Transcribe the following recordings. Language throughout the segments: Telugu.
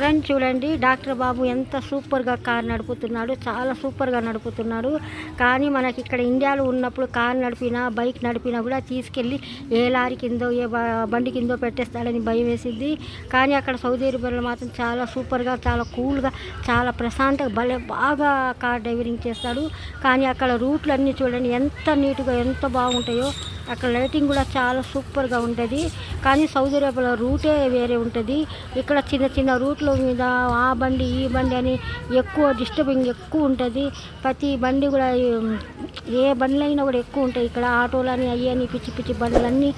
ఫ్రెండ్ చూడండి, డాక్టర్ బాబు ఎంత సూపర్గా కారు నడుపుతున్నాడు, చాలా సూపర్గా నడుపుతున్నాడు. కానీ మనకి ఇక్కడ ఇండియాలో ఉన్నప్పుడు కారు నడిపినా బైక్ నడిపినా కూడా తీసుకెళ్ళి ఏ లారీ కిందో ఏ బండి కిందో పెట్టేస్తాడని భయం వేసింది. కానీ అక్కడ సౌదీ అరేబియాలో మాత్రం చాలా సూపర్గా, చాలా కూల్గా, చాలా ప్రశాంతంగా భలే బాగా కార్ డ్రైవింగ్ చేస్తాడు. కానీ అక్కడ రూట్లు అన్నీ చూడండి ఎంత నీట్గా ఎంత బాగుంటాయో. అక్కడ లైటింగ్ కూడా చాలా సూపర్గా ఉంటుంది. కానీ సౌదీ అరేబియాలో రూటే వేరే ఉంటుంది. ఇక్కడ చిన్న చిన్న రూట్ల మీద ఆ బండి ఈ బండి అని ఎక్కువ డిస్టర్బింగ్ ఎక్కువ ఉంటుంది. ప్రతి బండి కూడా ఏ బండ్లైనా కూడా ఎక్కువ ఉంటాయి. ఇక్కడ ఆటోలని అయ్యని పిచ్చి పిచ్చి బండ్లన్నీ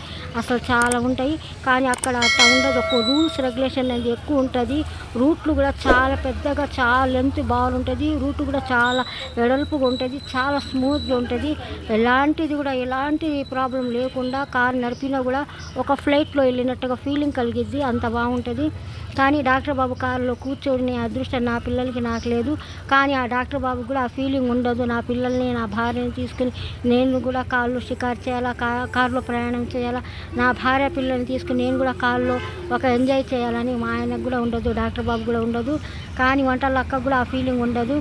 అసలు చాలా ఉంటాయి. కానీ అక్కడ అట్లా ఉండదు. ఒక రూల్స్ రెగ్యులేషన్ అనేది ఎక్కువ ఉంటుంది. రూట్లు కూడా చాలా పెద్దగా, చాలా లెంత్ బాగుంటుంది. రూట్ కూడా చాలా వెడల్పుగా ఉంటుంది, చాలా స్మూత్గా ఉంటుంది. ఎలాంటి ప్రాబ్లం లేకుండా కారు నడిపినా కూడా ఒక ఫ్లైట్లో వెళ్ళినట్టుగా ఫీలింగ్ కలిగిద్ది, అంత బాగుంటుంది. కానీ డాక్టర్ బాబు కారులో కూర్చొని అదృష్టం నా పిల్లలకి నాకు లేదు. కానీ ఆ డాక్టర్ బాబు కూడా ఆ ఫీలింగ్ ఉండదు. నా పిల్లల్ని నా భార్యని తీసుకుని నేను కూడా కారులో షికారు చేయాలా, కారులో ప్రయాణం చేయాలా, నా భార్య పిల్లల్ని తీసుకుని నేను కూడా కారులో ఒక ఎంజాయ్ చేయాలని మా ఆయనకు కూడా ఉండదు, డాక్టర్ బాబు కూడా ఉండదు. కానీ వంటల అక్కకు కూడా ఆ ఫీలింగ్ ఉండదు.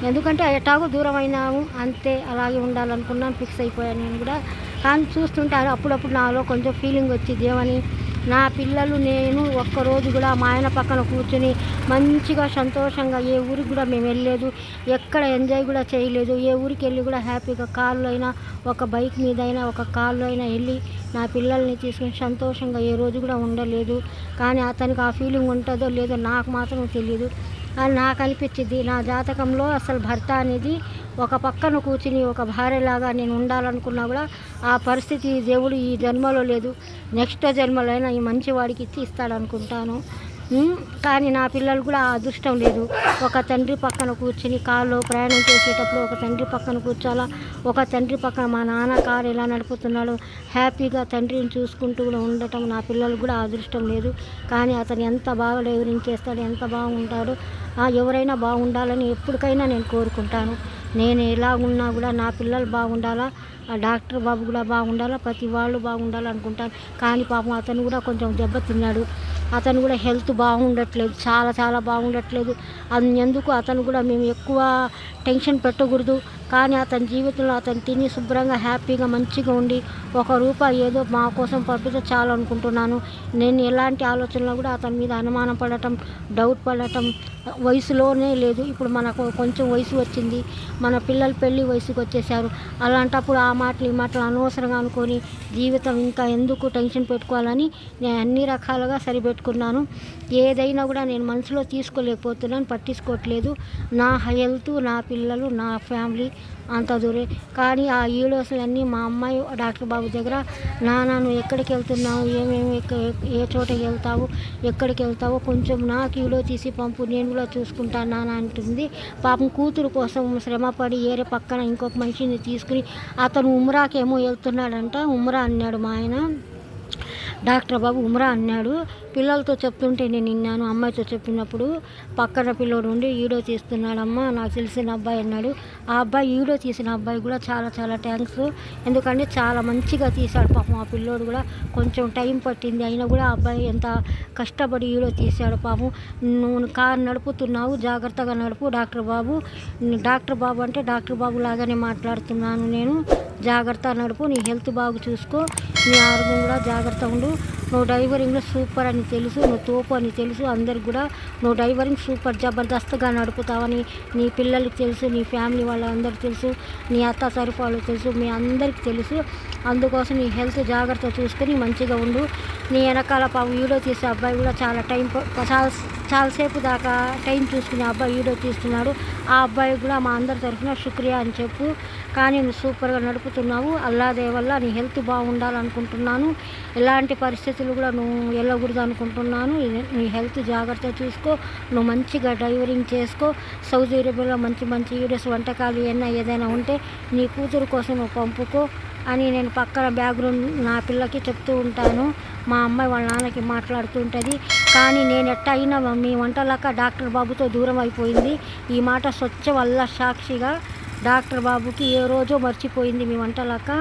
ఎందుకంటే ఎటాగో దూరం అయినాము అంతే, అలాగే ఉండాలనుకున్నాను, ఫిక్స్ అయిపోయాను నేను కూడా. కానీ చూస్తుంటారు అప్పుడప్పుడు నాలో కొంచెం ఫీలింగ్ వచ్చింది. ఏమని, నా పిల్లలు నేను ఒక్కరోజు కూడా మా ఆయన పక్కన కూర్చొని మంచిగా సంతోషంగా ఏ ఊరికి కూడా మేము వెళ్ళలేదు, ఎక్కడ ఎంజాయ్ కూడా చేయలేదు. ఏ ఊరికి వెళ్ళి కూడా హ్యాపీగా కారులో అయినా ఒక బైక్ మీద అయినా ఒక కారులో అయినా వెళ్ళి నా పిల్లల్ని తీసుకుని సంతోషంగా ఏ రోజు కూడా ఉండలేదు. కానీ అతనికి ఆ ఫీలింగ్ ఉంటుందో లేదో నాకు మాత్రం తెలియదు. అని నాకు అనిపించింది. నా జాతకంలో అసలు భర్త అనేది ఒక పక్కన కూర్చుని ఒక భార్యలాగా నేను ఉండాలనుకున్నా కూడా ఆ పరిస్థితి దేవుడు ఈ జన్మలో లేదు, నెక్స్ట్ జన్మలో అయినా ఈ మంచివాడికి ఇచ్చి ఇస్తాడనుకుంటాను. కానీ నా పిల్లలు కూడా ఆ అదృష్టం లేదు. ఒక తండ్రి పక్కన కూర్చుని కారులో ప్రయాణం చేసేటప్పుడు ఒక తండ్రి పక్కన కూర్చోాలా, ఒక తండ్రి పక్కన మా నాన్న కారు ఎలా నడుపుతున్నాడు హ్యాపీగా తండ్రిని చూసుకుంటూ కూడా ఉండటం నా పిల్లలు కూడా అదృష్టం లేదు. కానీ అతను ఎంత బాగా డ్రైవింగ్ చేస్తాడు, ఎంత బాగుంటాడు. ఎవరైనా బాగుండాలని ఎప్పటికైనా నేను కోరుకుంటాను. నేను ఎలా ఉన్నా కూడా నా పిల్లలు బాగుండాలా, ఆ డాక్టర్ బాబు కూడా బాగుండాలా, ప్రతి వాళ్ళు బాగుండాలనుకుంటాను. కానీ పాపం అతను కూడా కొంచెం దెబ్బతిన్నాడు. అతను కూడా హెల్త్ బాగుండట్లేదు, చాలా బాగుండట్లేదు. అందుకు అతను కూడా మేము ఎక్కువ టెన్షన్ పెట్టకూడదు. కానీ అతని జీవితంలో అతను తిని శుభ్రంగా హ్యాపీగా మంచిగా ఉండి ఒక రూపాయి ఏదో మా కోసం పంపితే చాలు అనుకుంటున్నాను. నేను ఎలాంటి ఆలోచనలో కూడా అతని మీద అనుమానం పడటం, డౌట్ పడటం వయసులోనే లేదు. ఇప్పుడు మనకు కొంచెం వయసు వచ్చింది, మన పిల్లలు పెళ్ళి వయసుకు వచ్చేసారు. అలాంటప్పుడు ఆ మాటలు ఈ మాటలు అనవసరంగా అనుకొని జీవితం ఇంకా ఎందుకు టెన్షన్ పెట్టుకోవాలని నేను అన్ని రకాలుగా సరిపెట్టుకున్నాను. ఏదైనా కూడా నేను మనసులో తీసుకోలేకపోతున్నాను, పట్టించుకోవట్లేదు. నా హెల్త్, నా పిల్లలు, నా ఫ్యామిలీ అంత దూరే. కానీ ఆ వీడియోస్లన్నీ మా అమ్మాయి డాక్టర్ బాబు దగ్గర, నాన్న నువ్వు ఎక్కడికి వెళ్తున్నావు, ఏ చోటకి వెళ్తావు, ఎక్కడికి వెళ్తావో కొంచెం నాకు వీడియో తీసి పంపు, నేను కూడా చూసుకుంటాను నాన్న అంటుంది. పాపం కూతురు కోసం శ్రమపడి ఏరే పక్కన ఇంకొక మనిషిని తీసుకుని అతను ఉమ్రాకేమో వెళ్తున్నాడంట. ఉమ్రా అన్నాడు మా ఆయన డాక్టర్ బాబు, ఉమ్రా అన్నాడు. పిల్లలతో చెప్తుంటే నేను విన్నాను. అమ్మాయితో చెప్పినప్పుడు పక్కన పిల్లోడు ఉండి వీడియో తీస్తున్నాడమ్మా, నాకు తెలిసిన అబ్బాయి అన్నాడు. ఆ అబ్బాయి వీడియో తీసిన అబ్బాయి కూడా చాలా థ్యాంక్స్. ఎందుకంటే చాలా మంచిగా తీశాడు పాపం. ఆ పిల్లోడు కూడా కొంచెం టైం పట్టింది, అయినా కూడా ఆ అబ్బాయి ఎంత కష్టపడి వీడియో తీశాడు పాపం. నువ్వు కారు నడుపుతున్నావు, జాగ్రత్తగా నడుపు డాక్టర్ బాబు. డాక్టర్ బాబు అంటే డాక్టర్ బాబు లాగానే మాట్లాడుతున్నాను నేను. జాగ్రత్త నడుపు, నీ హెల్త్ బాగా చూసుకో, నీ ఆరోగ్యం కూడా జాగ్రత్త ఉండు. నువ్వు డ్రైవరింగ్లో సూపర్ అని తెలుసు, నువ్వు తోపు అని తెలుసు అందరికి కూడా. నువ్వు డ్రైవరింగ్ సూపర్ జబర్దస్త్గా నడుపుతావని నీ పిల్లలకి తెలుసు, నీ ఫ్యామిలీ వాళ్ళందరికీ తెలుసు, నీ అత్త తరఫు వాళ్ళకి తెలుసు, మీ అందరికీ తెలుసు. అందుకోసం నీ హెల్త్ జాగ్రత్త చూసుకొని మంచిగా ఉండు. నీ వెనకాల వీడియో తీసే అబ్బాయి కూడా చాలాసేపు దాకా టైం చూసుకునే అబ్బాయి వీడియో తీస్తున్నాడు. ఆ అబ్బాయి కూడా మా అందరి తరఫున శుక్రియా అని చెప్పు. కానీ నువ్వు సూపర్గా నడుపుతున్నావు, అల్లాదే వల్ల నీ హెల్త్ బాగుండాలనుకుంటున్నాను. ఎలాంటి పరిస్థితులు కూడా నువ్వు వెళ్ళకూడదు అనుకుంటున్నాను. నీ హెల్త్ జాగ్రత్త చూసుకో, నువ్వు మంచిగా డ్రైవరింగ్ చేసుకో. సౌదీ అరేబియాలో మంచి వీడియోస్, వంటకాలు ఏదైనా ఉంటే నీ కూతురు కోసం నువ్వు పంపుకో అని నేను పక్కన బ్యాక్గ్రౌండ్ నా పిల్లకి చెప్తూ ఉంటాను. మా అమ్మాయి వాళ్ళ నాన్నకి మాట్లాడుతూ ఉంటుంది. కానీ నేను ఎట్టా అయినా మీ వంటలక్క డాక్టర్ బాబుతో దూరం అయిపోయింది. ఈ మాట స్వచ్ఛ వల్ల సాక్షిగా డాక్టర్ బాబుకి ఏ రోజో మర్చిపోయింది మీ వంటలక్క.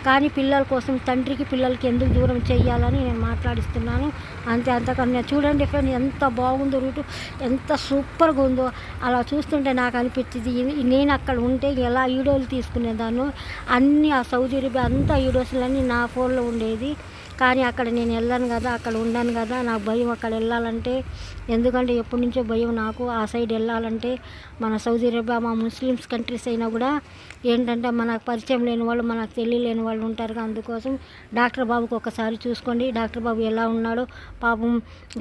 కానీ పిల్లల కోసం తండ్రికి పిల్లలకి ఎందుకు దూరం చేయాలని నేను మాట్లాడిస్తున్నాను అంతే. అంతకన్నా చూడండి ఫ్రెండ్ ఎంత బాగుందో రూటు, ఎంత సూపర్గా ఉందో. అలా చూస్తుంటే నాకు అనిపించింది నేను అక్కడ ఉంటే ఎలా వీడియోలు తీసుకునేదాన్ని. అన్నీ ఆ సౌదీ అరేబియా అంతా వీడియోస్లన్నీ నా ఫోన్లో ఉండేది. కానీ అక్కడ నేను వెళ్ళాను కదా, అక్కడ ఉన్నాను కదా, నాకు భయం అక్కడ వెళ్ళాలంటే. ఎందుకంటే ఎప్పటి నుంచో భయం నాకు ఆ సైడ్ వెళ్ళాలంటే. మన సౌదీ అరేబియా మా ముస్లిమ్స్ కంట్రీస్ అయినా కూడా ఏంటంటే మనకు పరిచయం లేని వాళ్ళు, మనకు తెలియలేని వాళ్ళు ఉంటారు. అందుకోసం డాక్టర్ బాబుకి ఒకసారి చూసుకోండి, డాక్టర్ బాబు ఎలా ఉన్నాడో. పాపం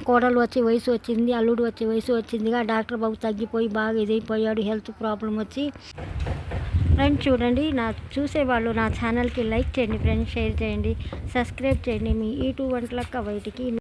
కోడలు వచ్చి వయసు వచ్చింది, అల్లుడు వచ్చి వయసు వచ్చిందిగా, డాక్టర్ బాబు తగ్గిపోయి బాగా ఇదైపోయాడు, హెల్త్ ప్రాబ్లం వచ్చి. ఫ్రెండ్స్ చూడండి, చూసేవాళ్ళు నా ఛానల్కి లైక్ చేయండి ఫ్రెండ్స్, షేర్ చేయండి, సబ్స్క్రైబ్ చేయండి. మీ ఈ2 వంటలక్క బయటికి.